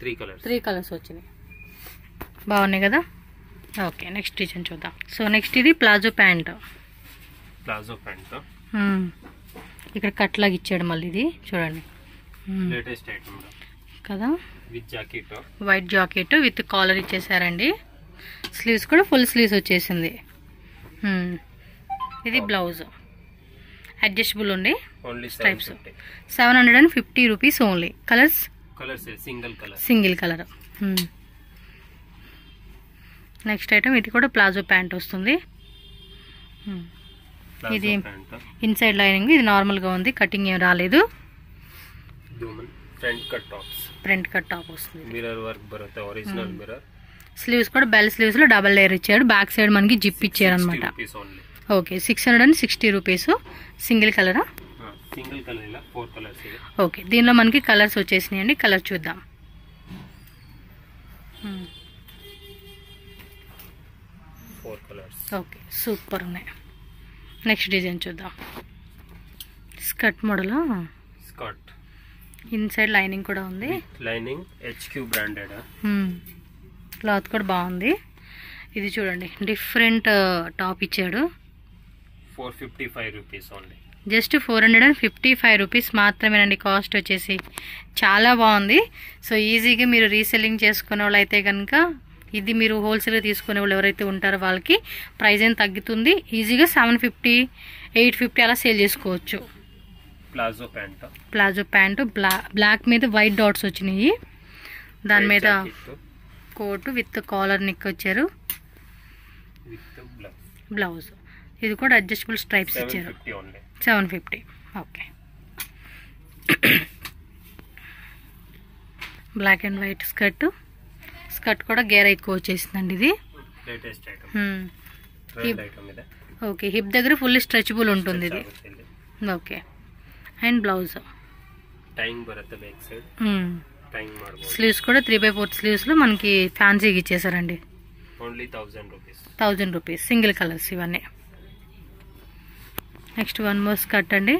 3 కలర్స్ వచ్చినాయి, బాగున్నాయి కదా. ఓకే, నెక్స్ట్ డిజైన్ చూద్దాం. సో నెక్స్ట్ ఇది ప్లాజో ప్యాంట్. ఇక్కడ కట్ లాగా ఇచ్చాడు మళ్ళీ, ఇది చూడండి కదా. వైట్ జాకెట్ విత్ కాలర్ ఇచ్చేసారండి. స్లీవ్స్ కూడా ఫుల్ స్లీవ్స్ వచ్చేసింది. ఇది బ్లౌజ్ అడ్జస్టబుల్ ఉండి stripes. 750 rupees only. Colours single colour. Next item ఇది కూడా ప్లాజో ప్యాంట్ వస్తుంది. ఇది ఇన్సైడ్ లైనింగ్, ఇది నార్మల్గా ఉంది, కటింగ్ ఏం రాలేదు. ఫ్రంట్ కట్ టాప్ వస్తుంది. మిర్రర్ వర్క్ బರುತ್ತೆ, ఒరిజినల్ మిర్రర్. స్లీవ్స్ కూడా బెల్ స్లీవ్స్ లో డబల్ లేయర్ ఇచ్చాడు. బ్యాక్ సైడ్ మనకి జిప్ ఇచ్చారు అనమాట. Okay, 660 rupees. సింగిల్ కలరా? సింగిల్ కలర్ ఇలా 4 కలర్స్ ಇದೆ. ఓకే, దీనిలో మనకి కలర్స్ వచ్చేసినాయండి. కలర్ చూద్దాం. 4 కలర్స్. ఓకే, సూపర్ ఉన్నాయి. నెక్స్ట్ డిజైన్ చూద్దాం. Skirt model. Skirt inside lining కూడా ఉంది. Lining HQ branded. క్లాత్ కూడా బాగుంది. ఇది చూడండి, డిఫరెంట్ టాప్ ఇచ్చాడు. 455 రూపీస్ ఓన్లీ. జస్ట్ 455 రూపీస్ మాత్రమేనండి కాస్ట్ వచ్చేసి. చాలా బాగుంది. సో ఈజీగా మీరు రీసెల్లింగ్ చేసుకునే వాళ్ళు అయితే కనుక ఇది మీరు హోల్సేల్గా తీసుకునే వాళ్ళు ఎవరైతే ఉంటారో వాళ్ళకి ప్రైస్ ఏం తగ్గుతుంది. ఈజీగా 750, 850 అలా సేల్ చేసుకోవచ్చు. ప్లాజో ప్యాంటు బ్లాక్ మీద వైట్ డాట్స్ వచ్చినాయి. దాని మీద కోటు విత్ కాలర్ నెక్ వచ్చారు. బ్లౌజ్ ఇది కూడా అడ్జస్టబుల్ స్ట్రైప్స్ ఇచ్చారు. 750. Okay, black and white skirt. Skirt కూడా గేర ఎక్కువ వచ్చేసిందండి. ఇది ఓకే, హిప్ దగ్గర ఫుల్ స్ట్రెచబుల్ ఉంటుంది ఇది. ఓకే, అండ్ బ్లౌజ్ స్లీవ్స్ కూడా 3/4 స్లీవ్స్ లో మనకి ఫ్యాన్సీగా ఇచ్చేసారండి. Only 1000 rupees. 1000 rupees single colours ఇవన్నీ. నెక్స్ట్ వన్ మోర్ స్కర్ట్ అండి.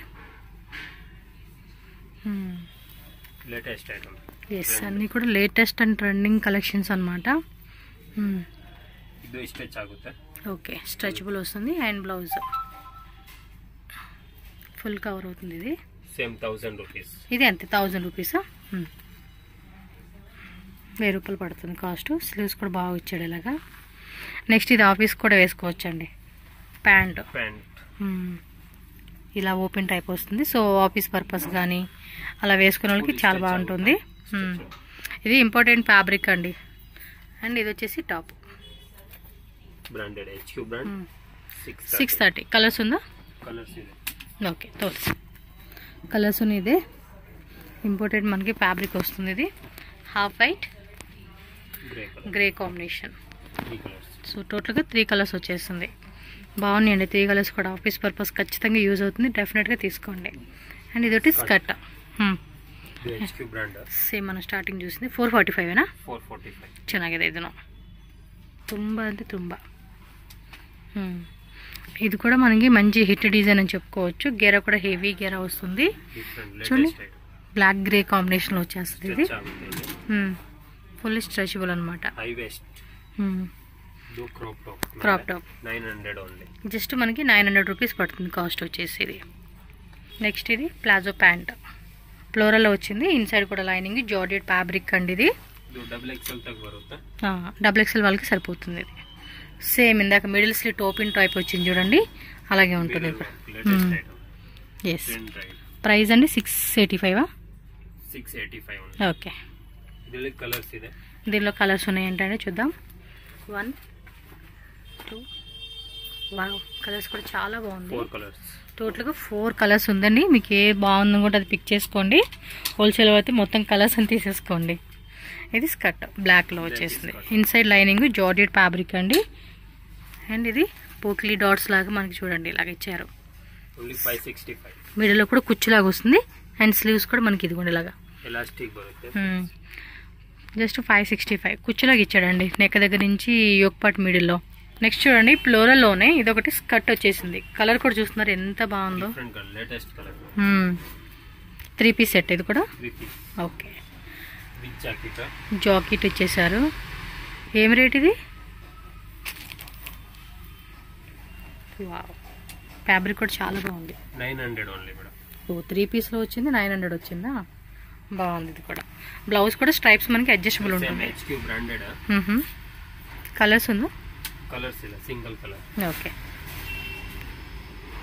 Latest item. ఎస్, అన్నీ కూడా లేటెస్ట్ అండ్ ట్రెండింగ్ కలెక్షన్స్ అనమాట. ಇದು ಸ್ಟ್ರೆಚ್ ಆಗುತ್ತೆ. ఓకే, స్ట్రెచబుల్ వస్తుంది. అండ్ బ్లౌజ్ ఫుల్ కవర్ అవుతుంది. ఇది సేమ్ 1000 రూపీస్. ఇది అంతే 1000 రూపీసా? 1000 రూపాయలు పడుతుంది కాస్ట్. స్లీవ్స్ కూడా బాగా ఇచ్చాడు ఇలాగా. నెక్స్ట్ ఇది ఆఫీస్ కూడా వేసుకోవచ్చండి. ప్యాంట్ ఇలా ఓపెన్ టైప్ వస్తుంది. సో ఆఫీస్ పర్పస్ కానీ అలా వేసుకునే వాళ్ళకి చాలా బాగుంటుంది. ఇది ఇంపార్టెంట్ ఫ్యాబ్రిక్ అండి. అండ్ ఇది వచ్చేసి top branded HQ brand. 630. Colours ఉందా? కలర్స్ ಇದೆ. ఓకే, కలర్స్ ఉన్నాయి. ఇదే ఇంపార్టెంట్ మనకి ఫ్యాబ్రిక్ వస్తుంది. ఇది half white grey combination. 3 colours. So టోటల్గా 3 కలర్స్ వచ్చేస్తుంది. బాగున్నాయండి 3 కలర్స్ కూడా. ఆఫీస్ పర్పస్ ఖచ్చితంగా యూజ్ అవుతుంది. డెఫినెట్గా తీసుకోండి. అండ్ ఇది ఒకటి స్కర్ట్. HQ brand. ಸೇಮ್ మనం ಸ್ಟಾರ್ಟಿಂಗ್ చూసింది 445 ಏನಾ? 445. ಚೆನ್ನಾಗಿದೆ ಇದನ್ನು. ತುಂಬ అంటే ತುಂಬ. ఇది కూడా మనకి మంచి హిట్ డిజైన్ అని చెప్పుకోవచ్చు. గేరా కూడా హెవీ గేరా వస్తుంది. చూడండి, బ్లాక్ గ్రే కాంబినేషన్లో వచ్చేస్తుంది. ఇది ఫుల్ స్ట్రెచబుల్ అనమాట. Crop top 900 only. జస్ట్ మనకి 900 రూపీస్ పడుతుంది కాస్ట్ వచ్చేసి. ఇది నెక్స్ట్ ఇది ప్లాజో ప్యాంట్ ఫ్లోరల్లో వచ్చింది. ఇన్సైడ్ కూడా లైనింగ్ జార్జెట్ ఫ్యాబ్రిక్ అండి. ఇది డబుల్ ఎక్స్ఎల్ వాళ్ళకి సరిపోతుంది. ఇది సేమ్ ఇందాక మిడిల్ స్లీవ్ టోపిన్ టైప్ వచ్చింది చూడండి, అలాగే ఉంటుంది ఇక్కడ. ఎస్, ప్రైస్ అండి 685. 685. ఓకే, కలర్స్ ಇದೆ. దీనిలో కలర్స్ ఉన్నాయి ఏంటంటే చూద్దాం. 1 2 వావ్, కలర్స్ కూడా చాలా బాగుంది. 4 కలర్స్. టోటల్గా 4 కలర్స్ ఉందండి. మీకు ఏ బాగుందో కూడా అది పిక్ చేసుకోండి. హోల్సేల్ అయితే మొత్తం కలర్స్ అని తీసేసుకోండి. ఇది స్కర్ట్ బ్లాక్లో వచ్చేసింది. ఇన్సైడ్ లైనింగ్ జార్జెట్ ఫ్యాబ్రిక్ అండి. అండ్ ఇది పోక్లీ డాట్స్ లాగా మనకి చూడండి ఇలాగ ఇచ్చారు. మిడిల్లో కూడా కుచ్చులాగా వస్తుంది. అండ్ స్లీవ్స్ కూడా మనకి ఇదిగోండి ఇలాగా జస్ట్ 565 కుచ్చులాగా ఇచ్చాడండి. నెక్ దగ్గర నుంచి యోక్ పార్ట్ మిడిల్లో. నెక్స్ట్ చూడండి ఫ్లోరల్లోనే ఇదొకటి స్కర్ట్ వచ్చేసింది. కలర్ కూడా చూస్తున్నారు ఎంత బాగుందో. 3 పీస్ సెట్ ఇది కూడా. ఓకే, జాకెట్ ఇచ్చేసారు. ఏం రేట్ ఇది? వావ్, ఫ్యాబ్రిక్ కూడా చాలా బాగుంది. 900 ఓన్లీ మేడం. 3 పీస్లో వచ్చింది 900 వచ్చిందా? బాగుంది. ఇది కూడా బ్లౌజ్ కూడా స్ట్రైప్స్ మనకి అడ్జస్టబుల్ ఉంటుంది. కలర్స్ ఉందా? కలర్స్ ఇలా సింగిల్ కలర్. ఓకే,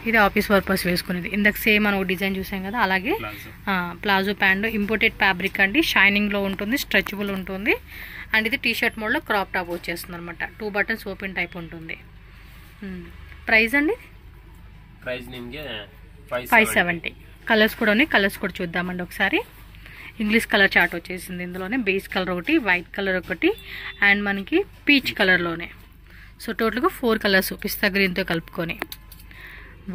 ఇది ఆఫీస్ పర్పస్ వేసుకునేది. ఇందాక సేమ్ మనం డిజైన్ చూసాం కదా, అలాగే ప్లాజో ప్యాంట్ ఇంపోర్టెడ్ ఫ్యాబ్రిక్ అండి. షైనింగ్లో ఉంటుంది, స్ట్రెచబుల్ ఉంటుంది. అండ్ ఇది టీ షర్ట్ మోడ్లో క్రాప్ టాప్ వచ్చేస్తుంది అనమాట. 2 బటన్స్ ఓపెన్ టైప్ ఉంటుంది. ప్రైస్ అండి? ప్రైస్ నిಮಗೆ 570. కలర్స్ కూడా ఉన్నాయి. కలర్స్ కూడా చూద్దామండి ఒకసారి. ఇంగ్లీష్ కలర్ చార్ట్ వచ్చేసింది. ఇందులోనే బేస్ కలర్ ఒకటి, వైట్ కలర్ ఒకటి, అండ్ మనకి పీచ్ కలర్లోనే. సో టోటల్గా 4 కలర్స్ పిస్తా గ్రీన్తో కలుపుకొని.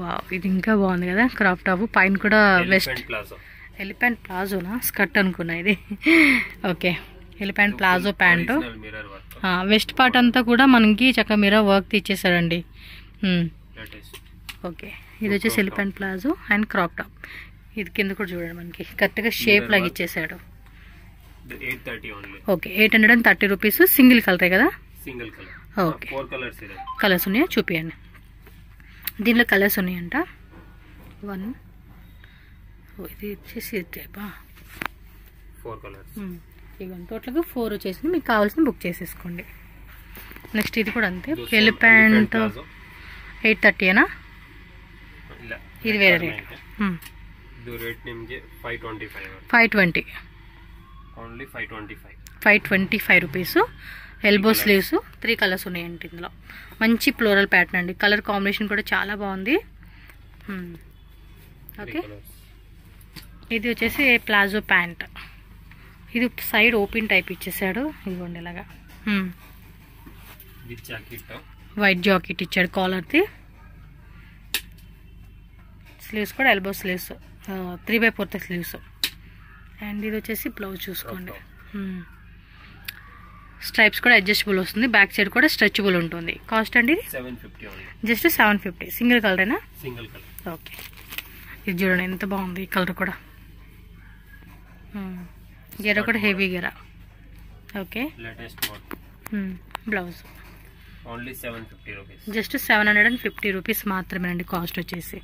వావ్, ఇది ఇంకా బాగుంది కదా క్రాప్ టాప్. పైన కూడా ఎలిఫెంట్ ప్లాజోనా స్కర్ట్ అనుకున్నా ఇది. Okay, elephant palazzo pant. West part అంతా కూడా మనకి చక్కగా మిర్రర్ వర్క్ ఇచ్చేసాడండి. ఓకే, ఇది వచ్చేసి elephant palazzo and crop top. ఇది కింద కూడా చూడండి మనకి కరెక్ట్గా షేప్ లాగా ఇచ్చేసాడు. 830 ఓన్లీ. Okay, 830 rupees. సింగిల్ కలరే కదా? Single colour. ఓకే, 4 కలర్స్ ಇದೆ. కలర్స్ ఉన్నాయా చూపియండి. దీనిలో కలర్స్ ఉన్నాయంట. 1 ఇది వచ్చేసి టైపా 4 కలర్స్. ఇవన్నీ టోటల్గా 4 వచ్చేసింది. మీకు కావాల్సిన బుక్ చేసేసుకోండి. నెక్స్ట్ ఇది కూడా అంతే. ఎలిఫెంట్ 830ఏనా? ఇది వేరే రేట్. ಇದು ರೇಟ್ ನಿಮಗೆ 525. 520 only 525. 525 rupees. Elbow sleeves 3 colours ఉన్నాయండి ఇందులో. మంచి ఫ్లోరల్ ప్యాటర్న్ అండి. కలర్ కాంబినేషన్ కూడా చాలా బాగుంది. ఓకే, ఇది వచ్చేసి ప్లాజో ప్యాంట్. ఇది సైడ్ ఓపెన్ టైప్ ఇచ్చేసాడు. ఇదిగోండి ఇలాగా వైట్ జాకెట్ ఇచ్చాడు కాలర్ది. స్లీవ్స్ కూడా ఎల్బో స్లీవ్స్ 3/4 స్లీవ్స్. అండ్ ఇది వచ్చేసి బ్లౌజ్ చూసుకోండి. స్ట్రైప్స్ కూడా అడ్జస్టబుల్ వస్తుంది, బ్యాక్ సైడ్ కూడా స్ట్రెచబుల్ ఉంటుంది. కాస్ట్ అండి 750 ఓన్లీ. జస్ట్ 750. సింగిల్ కలరేనా? Single colour. ఓకే, ఇది చూడండి ఎంత బాగుంది ఈ కలర్ కూడా. గెర కూడా హెవీ గెర. Okay, latest model. Blouse only 750 rupees. Just 750 rupees మాత్రమేనండి కాస్ట్ వచ్చేసి.